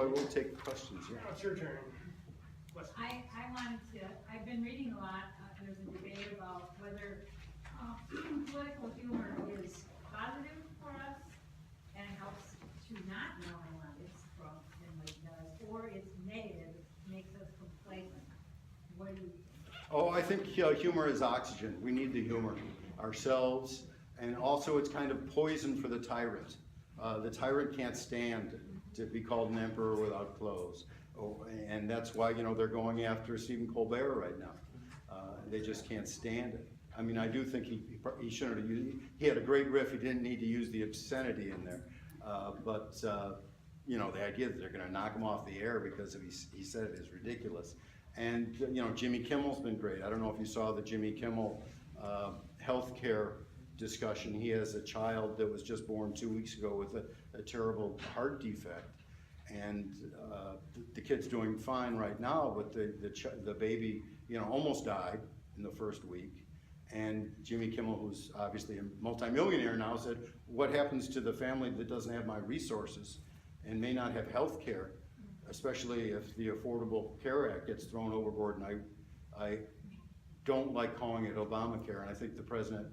I will take questions, yeah. Now it's your turn. I wanted to, I've been reading a lot, there's a debate about whether political humor is positive for us and helps to not normalize Trump and what he does, or it's negative, it makes us complacent. What do you think? Oh, I think humor is oxygen. We need the humor ourselves, and also it's kind of poison for the tyrant. The tyrant can't stand to be called an emperor without clothes. Oh, and that's why, you know, they're going after Stephen Colbert right now. They just can't stand it. I mean, I do think he shouldn't have used, he had a great riff, he didn't need to use the obscenity in there. You know, the idea that they're gonna knock him off the air because he said it is ridiculous. And, you know, Jimmy Kimmel's been great. I don't know if you saw the Jimmy Kimmel healthcare discussion. He has a child that was just born 2 weeks ago with a terrible heart defect. And the kid's doing fine right now, but the baby, you know, almost died in the first week. And Jimmy Kimmel, who's obviously a multimillionaire now, said, what happens to the family that doesn't have my resources and may not have health care, especially if the Affordable Care Act gets thrown overboard? And I don't like calling it Obamacare, and I think the President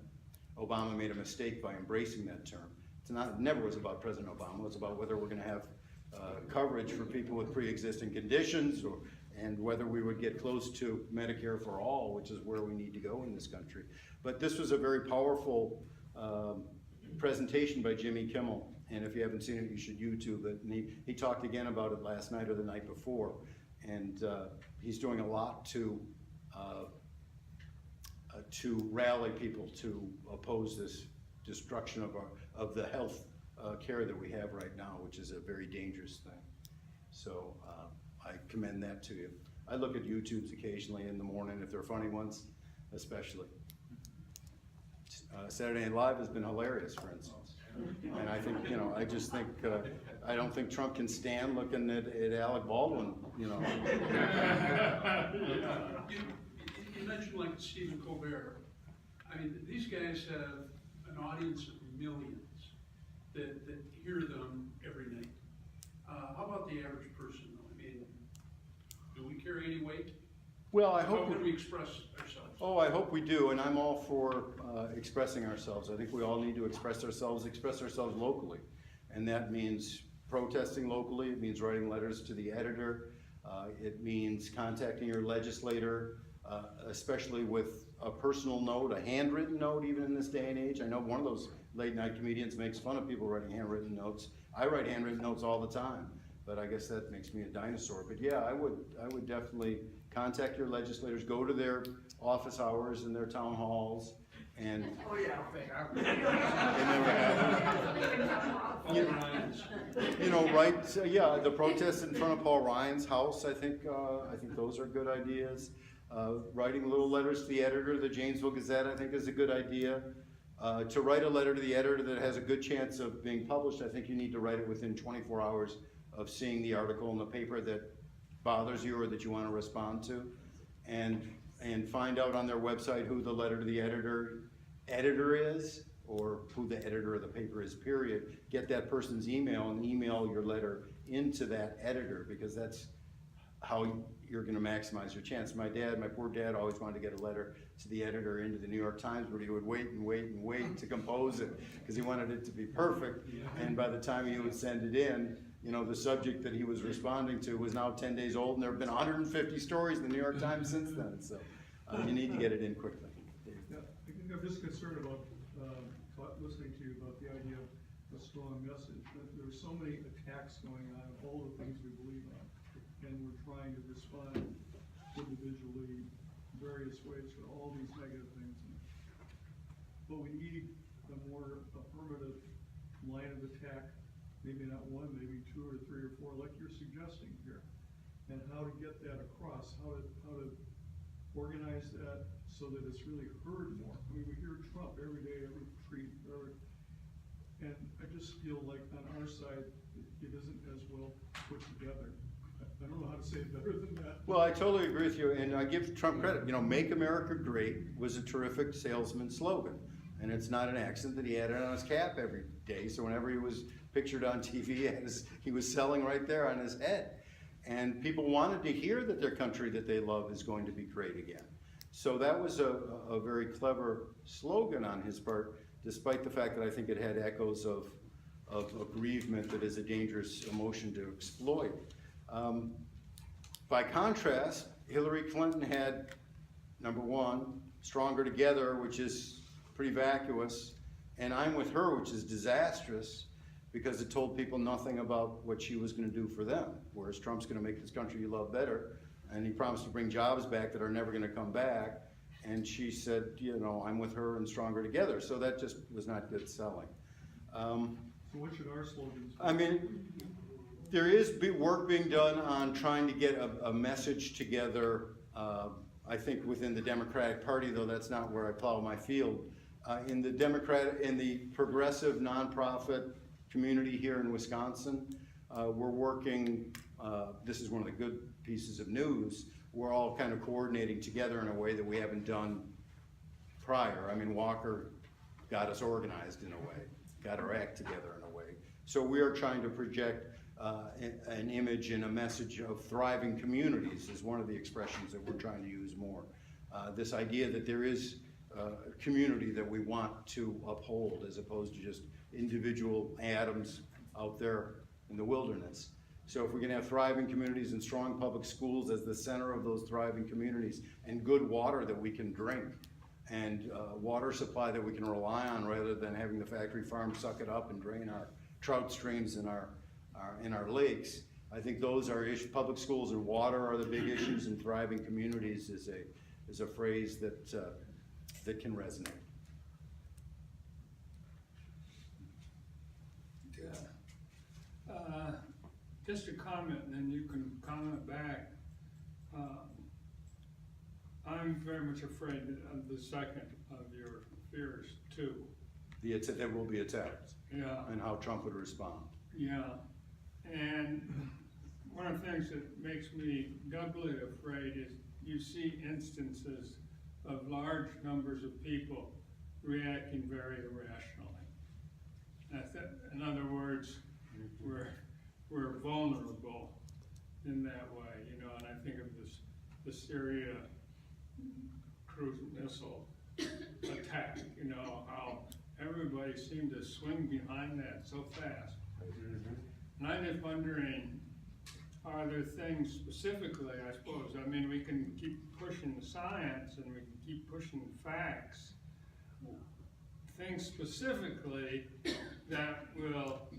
Obama made a mistake by embracing that term. It never was about President Obama, it was about whether we're gonna have coverage for people with pre-existing conditions, and whether we would get close to Medicare for all, which is where we need to go in this country. But this was a very powerful presentation by Jimmy Kimmel, and if you haven't seen it, you should YouTube it. And he talked again about it last night or the night before, and he's doing a lot to rally people to oppose this destruction of the health care that we have right now, which is a very dangerous thing. So I commend that to you. I look at YouTubes occasionally in the morning, if they're funny ones, especially. Saturday Night Live has been hilarious, for instance. And I think, you know, I just think, I don't think Trump can stand looking at Alec Baldwin, you know. You mentioned like Stephen Colbert. I mean, these guys have an audience of millions that hear them every night. How about the average person, though? I mean, do we carry any weight? Well, I hope. How would we express ourselves? Oh, I hope we do, and I'm all for expressing ourselves. I think we all need to express ourselves locally. And that means protesting locally, it means writing letters to the editor, it means contacting your legislator, especially with a personal note, a handwritten note, even in this day and age. I know one of those late night comedians makes fun of people writing handwritten notes. I write handwritten notes all the time, but I guess that makes me a dinosaur. But yeah, I would definitely contact your legislators, go to their office hours and their town halls, and Oh, yeah. they never have. You know, right? So, yeah, the protests in front of Paul Ryan's house. I think those are good ideas. Writing little letters to the editor of the Janesville Gazette, I think, is a good idea. To write a letter to the editor that has a good chance of being published, I think you need to write it within 24 hours of seeing the article in the paper that bothers you or that you want to respond to, and find out on their website who the letter to the editor is, or who the editor of the paper is, period. Get that person's email and email your letter into that editor, because that's how you're going to maximize your chance. My poor dad always wanted to get a letter to the editor into the New York Times, but he would wait and wait and wait to compose it because he wanted it to be perfect. And by the time he would send it in, you know, the subject that he was responding to was now 10 days old, and there have been 150 stories in the New York Times since then. So you need to get it in quickly. Yeah, I'm just concerned about listening to you about the idea of a strong message. There's so many attacks going on of all the things we believe in, and we're trying to respond individually various ways for all these negative things. But we need a more affirmative line of attack, maybe not one, maybe two or three or four, like you're suggesting here. And how to get that across, how to organize that so that it's really heard more. I mean, we hear Trump every day, every tweet, and I just feel like on our side, it isn't as well put together. I don't know how to say it better than that. Well, I totally agree with you, and I give Trump credit. You know, "Make America Great" was a terrific salesman slogan. And it's not an accident that he had it on his cap every day, so whenever he was pictured on TV, he was selling right there on his head. And people wanted to hear that their country that they love is going to be great again. So that was a very clever slogan on his part, despite the fact that I think it had echoes of aggrievement that is a dangerous emotion to exploit. By contrast, Hillary Clinton had, number one, Stronger Together, which is pretty vacuous, and I'm With Her, which is disastrous, because it told people nothing about what she was going to do for them, whereas Trump's going to make this country you love better, and he promised to bring jobs back that are never going to come back, and she said, you know, I'm with her and Stronger Together, so that just was not good selling. So what should our slogans be? I mean, there is work being done on trying to get a message together, I think within the Democratic Party, though that's not where I plow my field. In the progressive nonprofit community here in Wisconsin, we're working, this is one of the good pieces of news, we're all kind of coordinating together in a way that we haven't done prior. I mean, Walker got us organized in a way, got our act together in a way. So we are trying to project an image and a message of thriving communities is one of the expressions that we're trying to use more. This idea that there is a community that we want to uphold as opposed to just individual atoms out there in the wilderness. So if we can have thriving communities and strong public schools as the center of those thriving communities, and good water that we can drink, and water supply that we can rely on rather than having the factory farm suck it up and drain our trout streams in our lakes, I think those are issues. Public schools and water are the big issues, and thriving communities is a phrase that can resonate. Just a comment, and then you can comment back. I'm very much afraid of the second of your fears too. There will be attacks. Yeah. And how Trump would respond. Yeah, and one of the things that makes me doubly afraid is you see instances of large numbers of people reacting very irrationally. In other words, we're vulnerable in that way, you know, and I think of the Syria cruise missile attack, you know, how everybody seemed to swing behind that so fast. And I'm just wondering, are there things specifically, I suppose, I mean, we can keep pushing science and we can keep pushing facts, things specifically that will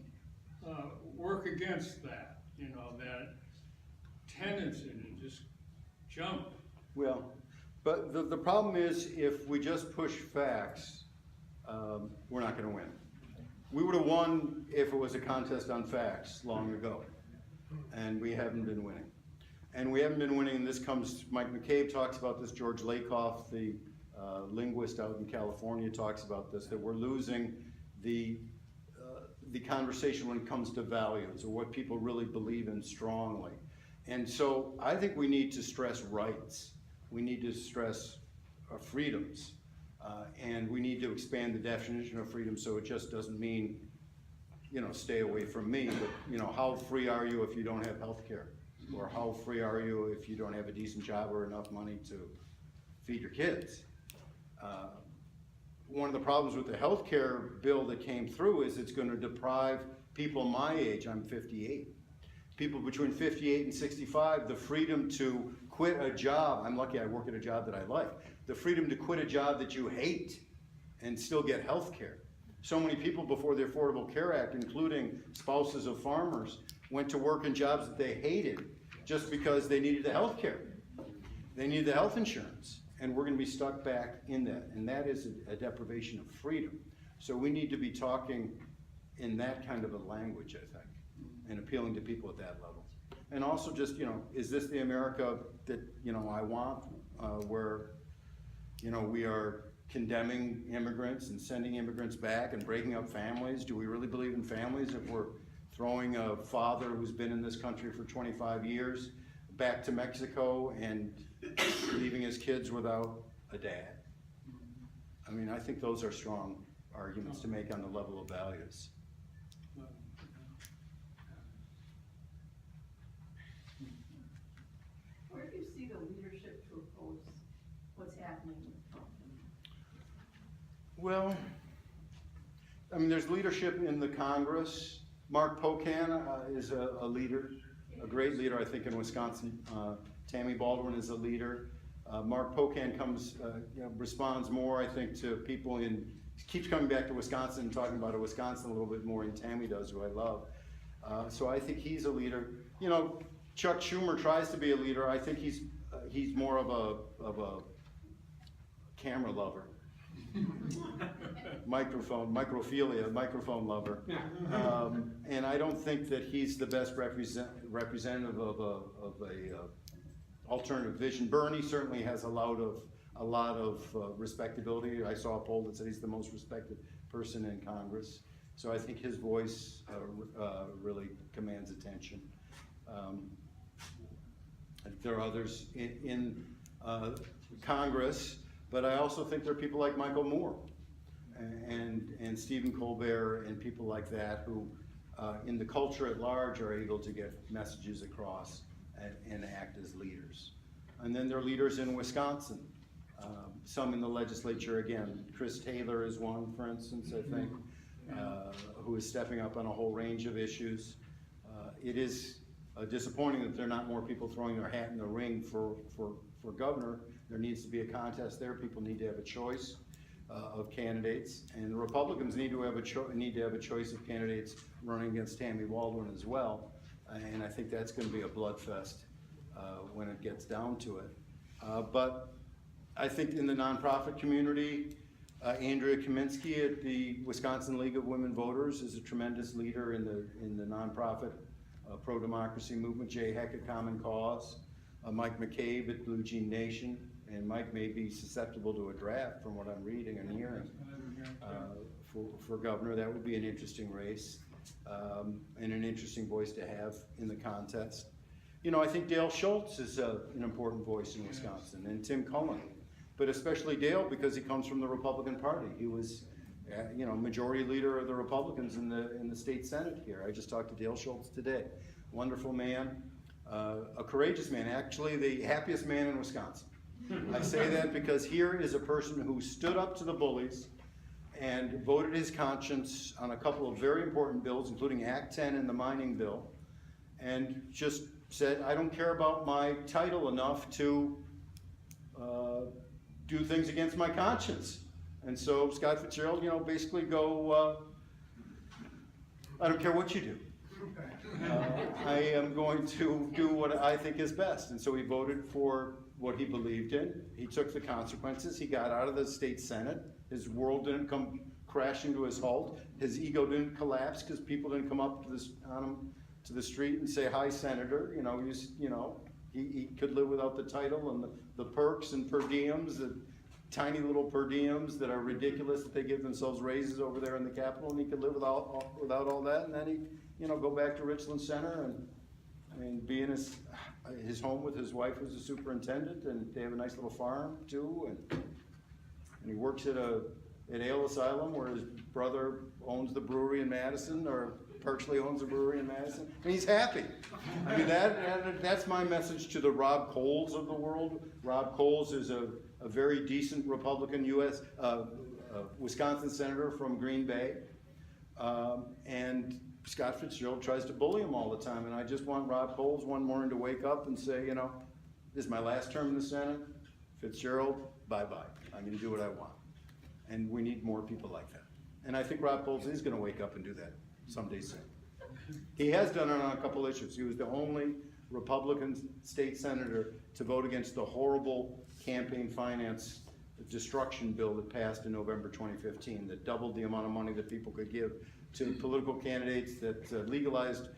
work against that, you know, that tendency to just jump. Well, but the problem is if we just push facts, we're not going to win. We would have won if it was a contest on facts long ago, and we haven't been winning. And we haven't been winning, and this comes, Mike McCabe talks about this, George Lakoff, the linguist out in California, talks about this, that we're losing the conversation when it comes to values or what people really believe in strongly. And so I think we need to stress rights. We need to stress freedoms. And we need to expand the definition of freedom so it just doesn't mean, you know, stay away from me, but, you know, how free are you if you don't have health care? Or how free are you if you don't have a decent job or enough money to feed your kids? One of the problems with the health care bill that came through is it's going to deprive people my age, I'm 58, people between 58 and 65, the freedom to quit a job. I'm lucky I work at a job that I like. The freedom to quit a job that you hate and still get health care. So many people before the Affordable Care Act, including spouses of farmers, went to work in jobs that they hated just because they needed the health care. They needed the health insurance. And we're going to be stuck back in that. And that is a deprivation of freedom. So we need to be talking in that kind of a language, I think, and appealing to people at that level. And also just, you know, is this the America that, you know, I want, where, you know, we are condemning immigrants and sending immigrants back and breaking up families? Do we really believe in families if we're throwing a father who's been in this country for 25 years back to Mexico and leaving his kids without a dad? I mean, I think those are strong arguments to make on the level of values. Where do you see the leadership to oppose what's happening with Trump? Well, I mean, there's leadership in the Congress. Mark Pocan is a leader, a great leader, I think, in Wisconsin. Tammy Baldwin is a leader. Mark Pocan responds more, I think, to people keeps coming back to Wisconsin and talking about Wisconsin a little bit more than Tammy does, who I love. So I think he's a leader. You know, Chuck Schumer tries to be a leader. I think he's more of a camera lover. Microphone lover. And I don't think that he's the best representative of a alternative vision. Bernie certainly has a lot of respectability. I saw a poll that said he's the most respected person in Congress. So I think his voice really commands attention. There are others in Congress, but I also think there are people like Michael Moore and Stephen Colbert and people like that who, in the culture at large, are able to get messages across and act as leaders. And then there are leaders in Wisconsin, some in the legislature again. Chris Taylor is one, for instance, I think, who is stepping up on a whole range of issues. It is disappointing that there are not more people throwing their hat in the ring for governor. There needs to be a contest there. People need to have a choice of candidates, and the Republicans need to have a choice of candidates running against Tammy Baldwin as well. And I think that's going to be a bloodfest when it gets down to it. But I think in the nonprofit community, Andrea Kaminsky at the Wisconsin League of Women Voters is a tremendous leader in the nonprofit pro-democracy movement. Jay Heck at Common Cause, Mike McCabe at Blue Jean Nation, and Mike may be susceptible to a draft from what I'm reading and hearing for governor. That would be an interesting race and an interesting voice to have in the contest. You know, I think Dale Schultz is an important voice in Wisconsin, and Tim Cullen, but especially Dale because he comes from the Republican Party. He was, majority leader of the Republicans in the state Senate here. I just talked to Dale Schultz today. Wonderful man, a courageous man, actually the happiest man in Wisconsin. I say that because here is a person who stood up to the bullies and voted his conscience on a couple of very important bills, including Act 10 and the mining bill, and just said, I don't care about my title enough to do things against my conscience. And so Scott Fitzgerald, basically go, I don't care what you do. I am going to do what I think is best. And so he voted for what he believed in. He took the consequences. He got out of the state Senate. His world didn't come crashing to his halt. His ego didn't collapse because people didn't come up on him to the street and say, hi, Senator. He could live without the title and the perks and per diems, the tiny little per diems that are ridiculous that they give themselves raises over there in the Capitol, and he could live without all that, and then he, go back to Richland Center and be in his home with his wife who's a superintendent, and they have a nice little farm too, and he works at Ale Asylum where his brother owns the brewery in Madison, or partially owns a brewery in Madison, and he's happy. I mean, that's my message to the Rob Coles of the world. Rob Coles is a very decent Republican Wisconsin senator from Green Bay, and Scott Fitzgerald tries to bully him all the time, and I just want Rob Coles one morning to wake up and say, this is my last term in the Senate. Fitzgerald, bye-bye. I'm going to do what I want. And we need more people like that. And I think Rob Coles is going to wake up and do that someday soon. He has done it on a couple issues. He was the only Republican state senator to vote against the horrible campaign finance destruction bill that passed in November 2015 that doubled the amount of money that people could give to political candidates, that legalized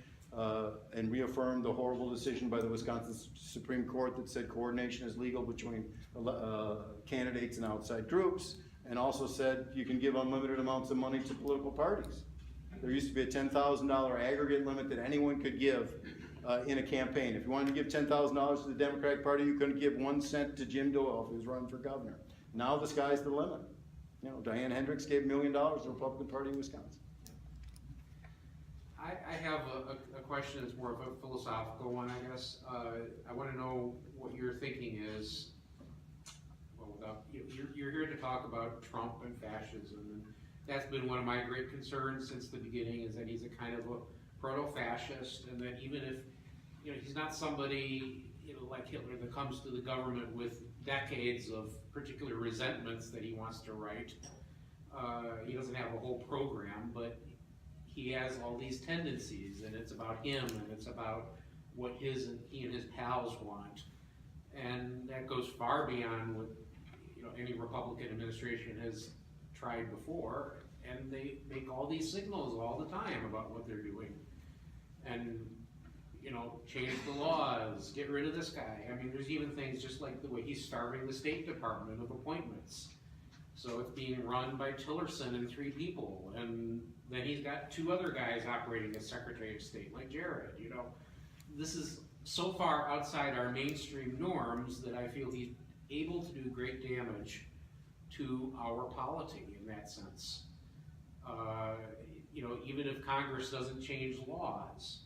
and reaffirmed the horrible decision by the Wisconsin Supreme Court that said coordination is legal between candidates and outside groups, and also said you can give unlimited amounts of money to political parties. There used to be a $10,000 aggregate limit that anyone could give in a campaign. If you wanted to give $10,000 to the Democratic Party, you couldn't give 1 cent to Jim Doyle if he was running for governor. Now the sky's the limit. You know, Diane Hendricks gave $1 million to the Republican Party in Wisconsin. I have a question that's more of a philosophical one, I guess. I want to know what your thinking is. Well, you're here to talk about Trump and fascism, and that's been one of my great concerns since the beginning, is that he's a kind of a proto-fascist, and that even if, you know, he's not somebody, you know, like Hitler, that comes to the government with decades of particular resentments that he wants to right. He doesn't have a whole program, but he has all these tendencies, and it's about him, and it's about what he and his pals want. And that goes far beyond what, you know, any Republican administration has tried before, and they make all these signals all the time about what they're doing. And, you know, change the laws, get rid of this guy. I mean, there's even things just like the way he's starving the State Department of appointments. So it's being run by Tillerson and 3 people, and then he's got 2 other guys operating as Secretary of State, like Jared, you know. This is so far outside our mainstream norms that I feel he's able to do great damage to our polity in that sense. You know, even if Congress doesn't change laws.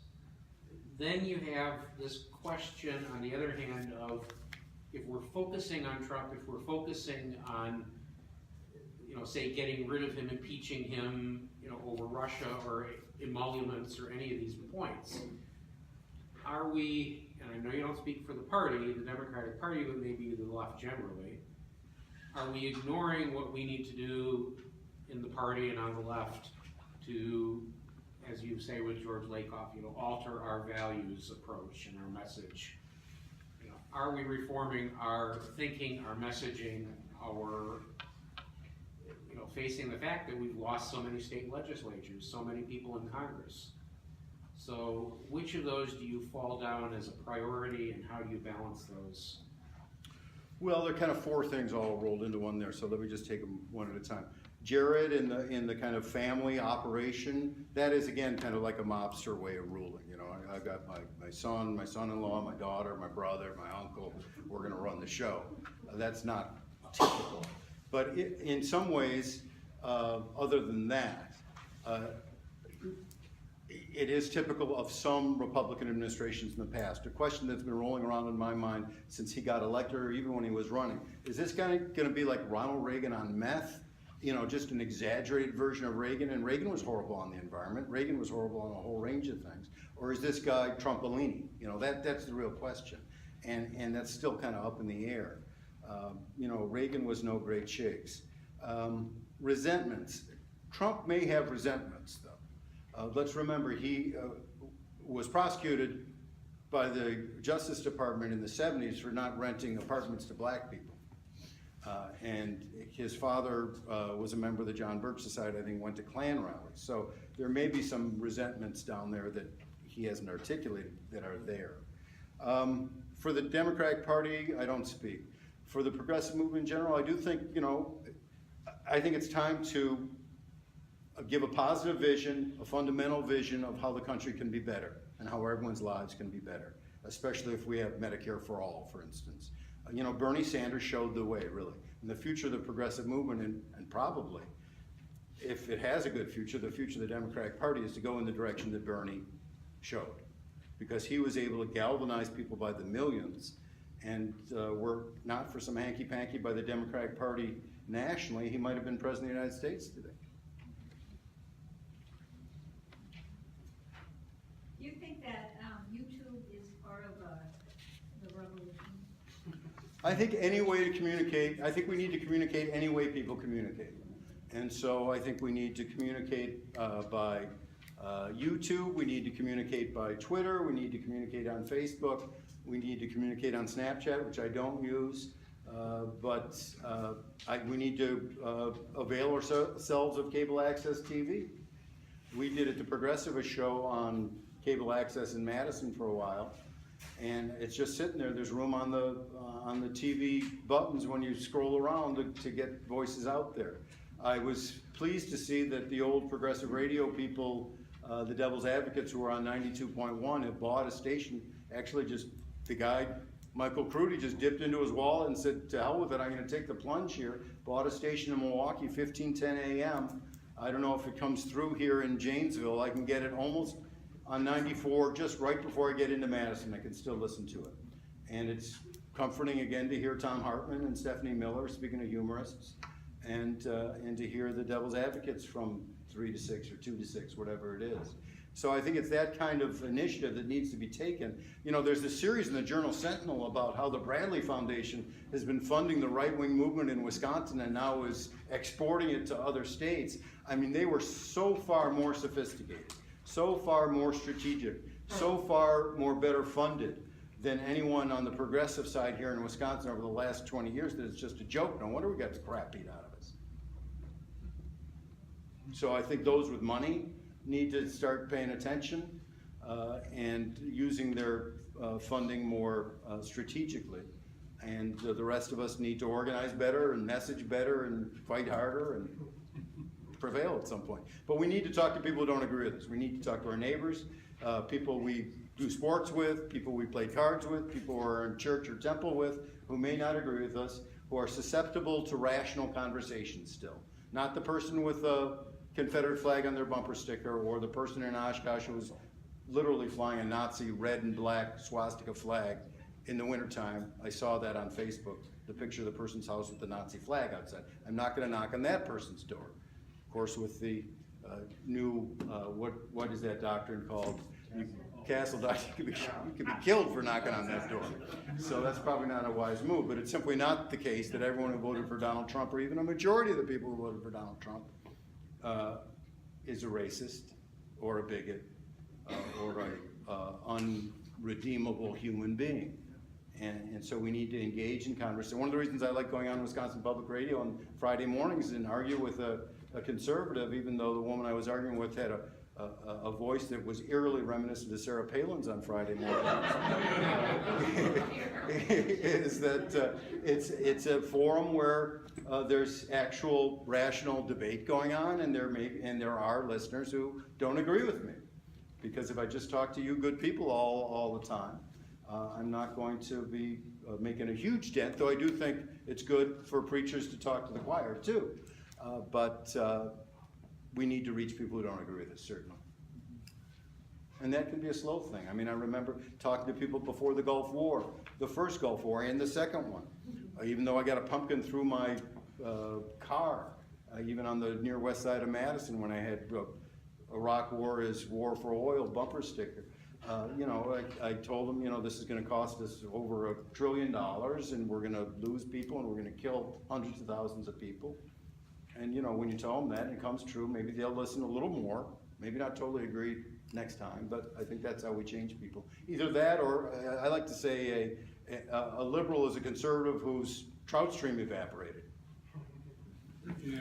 Then you have this question, on the other hand, of if we're focusing on Trump, if we're focusing on, you know, say getting rid of him, impeaching him, you know, over Russia or emoluments or any of these points, are we, and I know you don't speak for the party, the Democratic Party, but maybe the left generally, are we ignoring what we need to do in the party and on the left to, as you say with George Lakoff, you know, alter our values approach and our message? You know, are we reforming our thinking, our messaging, our, you know, facing the fact that we've lost so many state legislatures, so many people in Congress? So which of those do you fall down as a priority, and how do you balance those? Well, there are kind of 4 things all rolled into one there, so let me just take them one at a time. Jared, in the kind of family operation, that is again kind of like a mobster way of ruling. You know, I've got my son, my son-in-law, my daughter, my brother, my uncle. We're going to run the show. That's not typical, but in some ways, other than that, it is typical of some Republican administrations in the past. A question that's been rolling around in my mind since he got elected, or even when he was running, is this guy going to be like Ronald Reagan on meth? You know, just an exaggerated version of Reagan, and Reagan was horrible on the environment. Reagan was horrible on a whole range of things. Or is this guy Trumpalini? You know, that's the real question. And that's still kind of up in the air. You know, Reagan was no great shakes. Resentments. Trump may have resentments, though. Let's remember, he was prosecuted by the Justice Department in the 70s for not renting apartments to black people. And his father was a member of the John Birch Society, I think went to Klan rallies. So there may be some resentments down there that he hasn't articulated that are there. For the Democratic Party, I don't speak. For the progressive movement in general, I do think, you know, I think it's time to give a positive vision, a fundamental vision of how the country can be better and how everyone's lives can be better, especially if we have Medicare for all, for instance. You know, Bernie Sanders showed the way, really. In the future of the progressive movement, and probably, if it has a good future, the future of the Democratic Party is to go in the direction that Bernie showed. Because he was able to galvanize people by the millions, and were not for some hanky-panky by the Democratic Party nationally, he might have been president of the United States today. Do you think that YouTube is part of the revolution? I think any way to communicate, I think we need to communicate any way people communicate. And so I think we need to communicate by YouTube, we need to communicate by Twitter, we need to communicate on Facebook, we need to communicate on Snapchat, which I don't use, but we need to avail ourselves of cable access TV. We did at the Progressive a show on cable access in Madison for a while, and it's just sitting there. There's room on the TV buttons when you scroll around to get voices out there. I was pleased to see that the old Progressive Radio people, the Devil's Advocates, who were on 92.1, have bought a station. Actually, just the guy Michael Crudy just dipped into his wallet and said, to hell with it, I'm gonna take the plunge here. Bought a station in Milwaukee, 1510 AM. I don't know if it comes through here in Janesville. I can get it almost on 94, just right before I get into Madison. I can still listen to it. And it's comforting again to hear Tom Hartman and Stephanie Miller, speaking of humorists, and to hear the Devil's Advocates from 3 to 6 or 2 to 6, whatever it is. So I think it's that kind of initiative that needs to be taken. You know, there's a series in the Journal Sentinel about how the Bradley Foundation has been funding the right-wing movement in Wisconsin and now is exporting it to other states. I mean, they were so far more sophisticated, so far more strategic, so far more better funded than anyone on the progressive side here in Wisconsin over the last 20 years that it's just a joke. No wonder we got the crap beat out of us. So I think those with money need to start paying attention and using their funding more strategically. And the rest of us need to organize better and message better and fight harder and prevail at some point. But we need to talk to people who don't agree with us. We need to talk to our neighbors, people we do sports with, people we play cards with, people who are in church or temple with, who may not agree with us, who are susceptible to rational conversation still. Not the person with a Confederate flag on their bumper sticker, or the person in Oshkosh who was literally flying a Nazi red and black swastika flag in the wintertime. I saw that on Facebook, the picture of the person's house with the Nazi flag outside. I'm not gonna knock on that person's door. Of course, with the new, what is that doctrine called? Castle doctrine, you could be killed for knocking on that door. So that's probably not a wise move, but it's simply not the case that everyone who voted for Donald Trump, or even a majority of the people who voted for Donald Trump, is a racist or a bigot or an unredeemable human being. And so we need to engage in conversation. One of the reasons I like going on Wisconsin Public Radio on Friday mornings and argue with a conservative, even though the woman I was arguing with had a voice that was eerily reminiscent of Sarah Palin's on Friday mornings, is that it's a forum where there's actual rational debate going on, and there are listeners who don't agree with me. Because if I just talk to you good people all the time, I'm not going to be making a huge dent, though I do think it's good for preachers to talk to the choir too. But we need to reach people who don't agree with us, certainly. And that can be a slow thing. I mean, I remember talking to people before the Gulf War, the first Gulf War and the second one. Even though I got a pumpkin through my car, even on the near west side of Madison when I had Iraq War is War for Oil bumper sticker. You know, I told them, you know, this is going to cost us over $1 trillion, and we're going to lose people, and we're going to kill hundreds of thousands of people. And you know, when you tell them that and it comes true, maybe they'll listen a little more, maybe not totally agree next time, but I think that's how we change people. Either that, or I like to say a liberal is a conservative whose trout stream evaporated. Yeah.